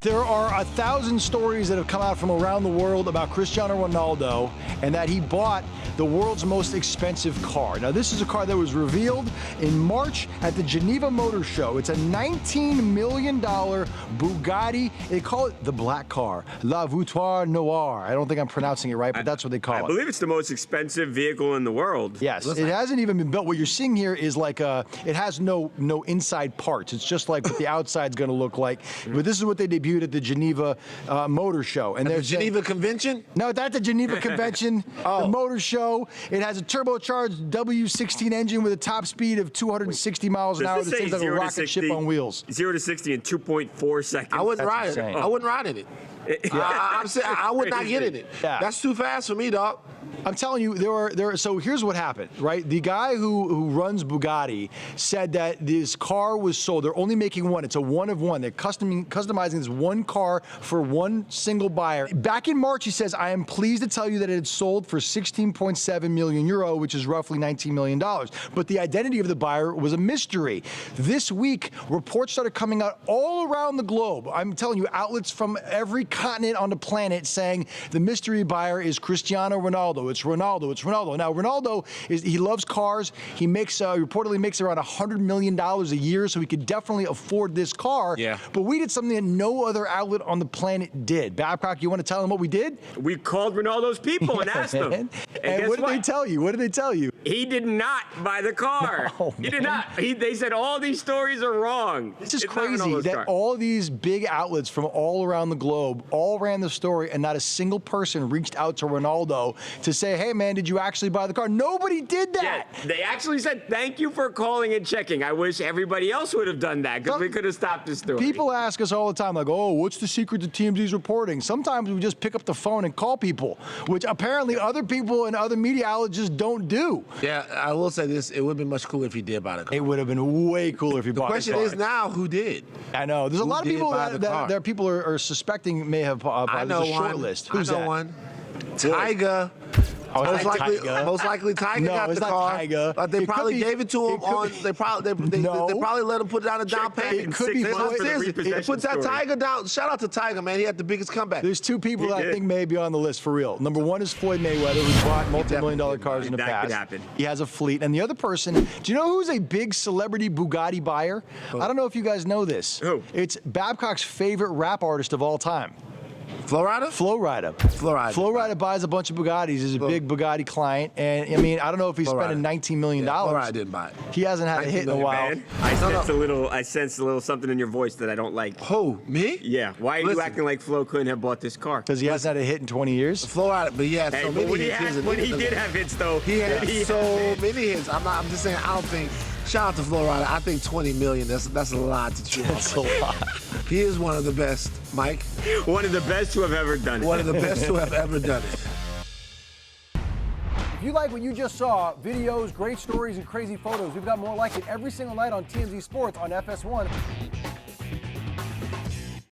There are 1,000 stories that have come out from around the world about Cristiano Ronaldo and that he bought the world's most expensive car. Now, this is a car that was revealed in March at the Geneva Motor Show. It's a $19 million Bugatti. They call it the black car, La Voiture Noire. I don't think I'm pronouncing it right, but that's what they call it. I believe it's the most expensive vehicle in the world. Yes, it hasn't even been built. What you're seeing here is like it has no inside parts. It's just like what the outside's going to look like. But this is what they debuted at the Geneva Motor Show. And the Geneva Convention? No, that's the Geneva Convention, the Motor Show. It has a turbocharged W16 engine with a top speed of 260 miles an hour. That seems like a rocket ship on wheels. 0 to 60 in 2.4 seconds. I wouldn't ride it. I wouldn't ride in it. I would not get in it. Yeah. That's too fast for me, dog. I'm telling you, so here's what happened, right? The guy who runs Bugatti said that this car was sold. They're only making one. It's a one of one. They're customizing this one car for one single buyer. Back in March, he says, I am pleased to tell you that it had sold for 16.7 million euro, which is roughly $19 million. But the identity of the buyer was a mystery. This week, reports started coming out all around the globe. I'm telling you, outlets from every continent on the planet saying the mystery buyer is Cristiano Ronaldo. It's Ronaldo. It's Ronaldo. Now, Ronaldo he loves cars. He reportedly makes around $100 million a year, so he could definitely afford this car. Yeah. But we did something that no other outlet on the planet did. Babcock, you want to tell them what we did? We called Ronaldo's people and asked them. And what did they tell you? What did they tell you? He did not buy the car. No, he did not. They said all these stories are wrong. This is crazy that all these big outlets from all around the globe all ran the story, and not a single person reached out to Ronaldo to say, hey, man, did you actually buy the car? Nobody did that. Yeah, they actually said, thank you for calling and checking. I wish everybody else would have done that because we could have stopped this story. People ask us all the time, like, oh, what's the secret to TMZ's reporting? Sometimes we just pick up the phone and call people, which apparently other people and other media outlets just don't do. Yeah, I will say this. It would have been much cooler if he did buy the car. It would have been way cooler if he bought the car. The question is now, who did? I know. There's a lot of people that people are suspecting may have bought a short list. Who's that? One. Tiger. Most likely Tiger got the car. Tiger. They probably gave it to him on. They probably let him put down a down payment. It could be Put that Tiger down. Shout out to Tiger, man. He had the biggest comeback. There's two people that I think may be on the list for real. Number one is Floyd Mayweather, who's bought multi-million-dollar cars in the past. That could happen. He has a fleet. And the other person, do you know who's a big celebrity Bugatti buyer? I don't know if you guys know this. Who? It's Babcock's favorite rap artist of all time. Flo Rida? Flo Rida. Flo Rida buys a bunch of Bugattis. He's a big Bugatti client. And, I mean, I don't know if he's spending $19 million. Flo Rida didn't buy it. He hasn't had a hit in a while. Man, I sensed a little something in your voice that I don't like. Who? Me? Yeah. Why are you acting like Flo couldn't have bought this car? Because he hasn't had a hit in 20 years? Flo Rida, but he had so many hits. When he did have hits, though. He had so many hits. I'm just saying, I don't think. Shout out to Flo Rida. I think 20 million, that's a lot to chew That's a lot. He is one of the best, Mike. One of the best to have ever done it. One of the best to have ever done it. If you like what you just saw, videos, great stories, and crazy photos, we've got more like it every single night on TMZ Sports on FS1.